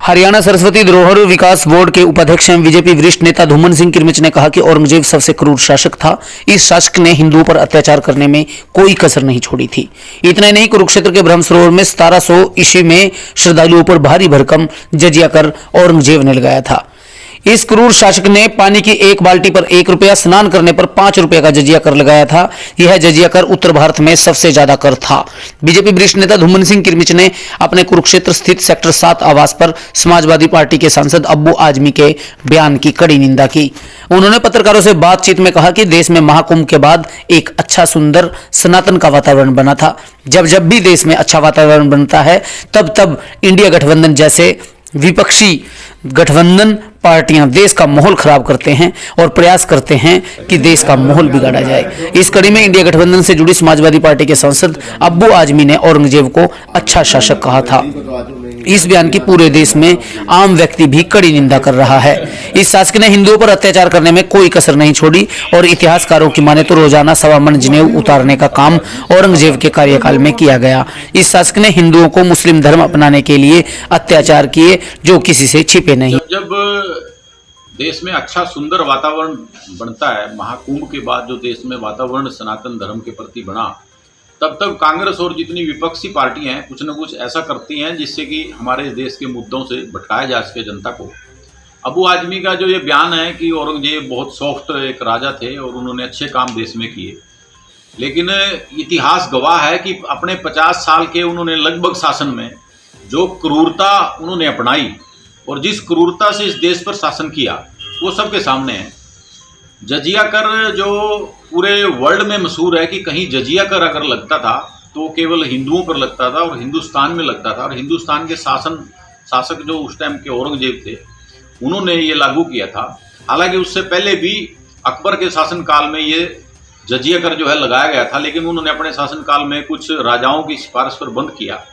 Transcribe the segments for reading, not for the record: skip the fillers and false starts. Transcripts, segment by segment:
हरियाणा सरस्वती धरोहर विकास बोर्ड के उपाध्यक्ष एवं बीजेपी वरिष्ठ नेता धूमन सिंह किरमिच ने कहा कि औरंगजेब सबसे क्रूर शासक था। इस शासक ने हिंदुओं पर अत्याचार करने में कोई कसर नहीं छोड़ी थी। इतना ही नहीं, कुरुक्षेत्र के ब्रह्म सरोवर में 1700 ईस्वी में श्रद्धालुओं पर भारी भरकम जजिया कर औरंगजेब ने लगाया था। इस क्रूर शासक ने पानी की एक बाल्टी पर 1 रुपया, स्नान करने पर 5 रुपये का जजिया कर लगाया था। यह जजिया कर उत्तर भारत में सबसे ज्यादा कर था। बीजेपी वरिष्ठ नेता धूमन सिंह किरमिच ने अपने कुरुक्षेत्र स्थित सेक्टर 7 आवास पर समाजवादी पार्टी के सांसद अब्बू आजमी के बयान की कड़ी निंदा की। उन्होंने पत्रकारों से बातचीत में कहा कि देश में महाकुंभ के बाद एक अच्छा सुंदर सनातन का वातावरण बना था। जब भी देश में अच्छा वातावरण बनता है तब इंडिया गठबंधन जैसे विपक्षी गठबंधन पार्टियां देश का माहौल खराब करते हैं और प्रयास करते हैं कि देश का माहौल बिगाड़ा जाए। इस कड़ी में इंडिया गठबंधन से जुड़ी समाजवादी पार्टी के सांसद अब्बू आजमी ने औरंगजेब को अच्छा शासक कहा था। इस बयान की पूरे देश में आम व्यक्ति भी कड़ी निंदा कर रहा है। इस शासक ने हिंदुओं पर अत्याचार करने में कोई कसर नहीं छोड़ी और इतिहासकारों की माने तो रोजाना 1.25 मन जनेऊ उतारने का काम औरंगजेब के कार्यकाल में किया गया। इस शासक ने हिंदुओं को मुस्लिम धर्म अपनाने के लिए अत्याचार किए जो किसी से छिपे नहीं। जब देश में अच्छा सुंदर वातावरण बनता है, महाकुंभ के बाद जो देश में वातावरण सनातन धर्म के प्रति बना, तब कांग्रेस और जितनी विपक्षी पार्टियां हैं कुछ न कुछ ऐसा करती हैं जिससे कि हमारे देश के मुद्दों से भटकाया जा सके जनता को। अबू आजमी का जो ये बयान है कि औरंगजेब बहुत सॉफ्ट एक राजा थे और उन्होंने अच्छे काम देश में किए, लेकिन इतिहास गवाह है कि अपने 50 साल के उन्होंने लगभग शासन में जो क्रूरता उन्होंने अपनाई और जिस क्रूरता से इस देश पर शासन किया वो सबके सामने है। जजिया कर जो पूरे वर्ल्ड में मशहूर है कि कहीं जजिया कर अगर लगता था तो केवल हिंदुओं पर लगता था और हिंदुस्तान में लगता था, और हिंदुस्तान के शासक जो उस टाइम के औरंगजेब थे उन्होंने ये लागू किया था। हालांकि उससे पहले भी अकबर के शासनकाल में ये जजिया कर जो है लगाया गया था, लेकिन उन्होंने अपने शासनकाल में कुछ राजाओं की सिफारिश पर बंद किया।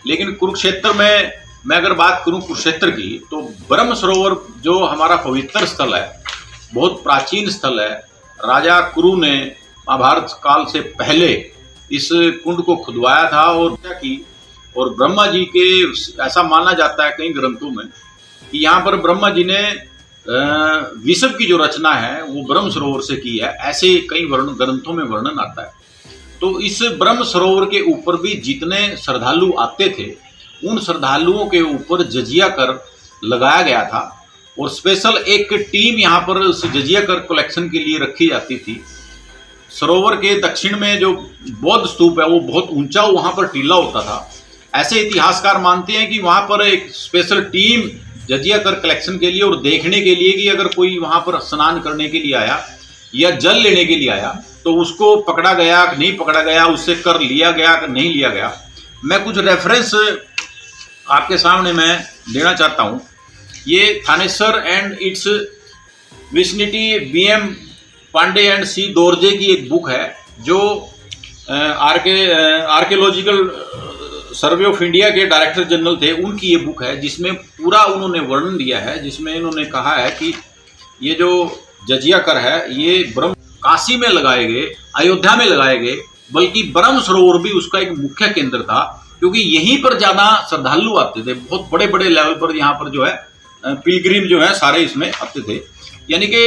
लेकिन कुरुक्षेत्र में मैं अगर बात करूं कुरुक्षेत्र की, तो ब्रह्म सरोवर जो हमारा पवित्र स्थल है, बहुत प्राचीन स्थल है। राजा कुरु ने महाभारत काल से पहले इस कुंड को खुदवाया था और क्या की, और ब्रह्मा जी के ऐसा माना जाता है कई ग्रंथों में कि यहाँ पर ब्रह्मा जी ने विश्व की जो रचना है वो ब्रह्म सरोवर से की है, ऐसे कई ग्रंथों में वर्णन आता है। तो इस ब्रह्म सरोवर के ऊपर भी जितने श्रद्धालु आते थे उन श्रद्धालुओं के ऊपर जजिया कर लगाया गया था और स्पेशल एक टीम यहाँ पर उस जजिया कर कलेक्शन के लिए रखी जाती थी। सरोवर के दक्षिण में जो बौद्ध स्तूप है वो बहुत ऊंचा वहाँ पर टीला होता था। ऐसे इतिहासकार मानते हैं कि वहाँ पर एक स्पेशल टीम जजिया कर कलेक्शन के लिए और देखने के लिए कि अगर कोई वहाँ पर स्नान करने के लिए आया या जल लेने के लिए आया तो उसको पकड़ा गया कि नहीं पकड़ा गया, उससे कर लिया गया कि नहीं लिया गया। मैं कुछ रेफरेंस आपके सामने मैं देना चाहता हूँ। ये Thanesar and its vicinity BM Pandey and C Dorje की एक बुक है जो आर्कियोलॉजिकल सर्वे ऑफ इंडिया के डायरेक्टर जनरल थे, उनकी ये बुक है जिसमें पूरा उन्होंने वर्णन दिया है, जिसमें इन्होंने कहा है कि ये जो जजिया कर है ये ब्रह्म काशी में लगाए गए, अयोध्या में लगाए गए, बल्कि ब्रह्म सरोवर भी उसका एक मुख्य केंद्र था क्योंकि यहीं पर ज़्यादा श्रद्धालु आते थे। बहुत बड़े बड़े लेवल पर यहाँ पर जो है पिलग्रिम जो है सारे इसमें आते थे। यानी कि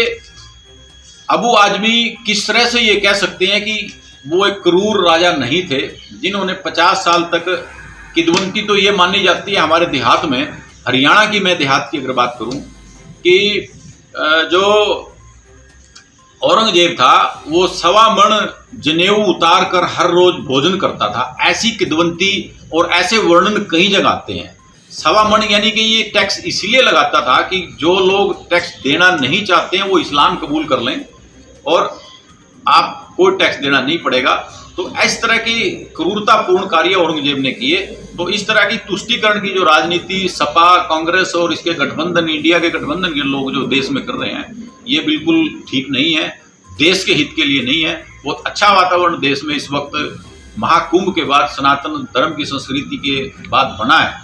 अबू आजमी किस तरह से ये कह सकते हैं कि वो एक क्रूर राजा नहीं थे जिन्होंने 50 साल तक किदवंती तो ये मानी जाती है हमारे देहात में, हरियाणा की मैं देहात की अगर बात करूँ कि जो औरंगजेब था वो 1.25 मन जनेऊ उतार कर हर रोज भोजन करता था। ऐसी किदवंती और ऐसे वर्णन कई जगह आते हैं। 1.25 मन यानी कि ये टैक्स इसलिए लगाता था कि जो लोग टैक्स देना नहीं चाहते हैं वो इस्लाम कबूल कर लें और आप कोई टैक्स देना नहीं पड़ेगा। तो इस तरह की क्रूरतापूर्ण कार्य औरंगजेब ने किए। तो इस तरह की तुष्टीकरण की जो राजनीति सपा, कांग्रेस और इसके गठबंधन, इंडिया के गठबंधन के लोग जो देश में कर रहे हैं ये बिल्कुल ठीक नहीं है, देश के हित के लिए नहीं है। बहुत अच्छा वातावरण देश में इस वक्त महाकुंभ के बाद सनातन धर्म की संस्कृति के बाद बना है।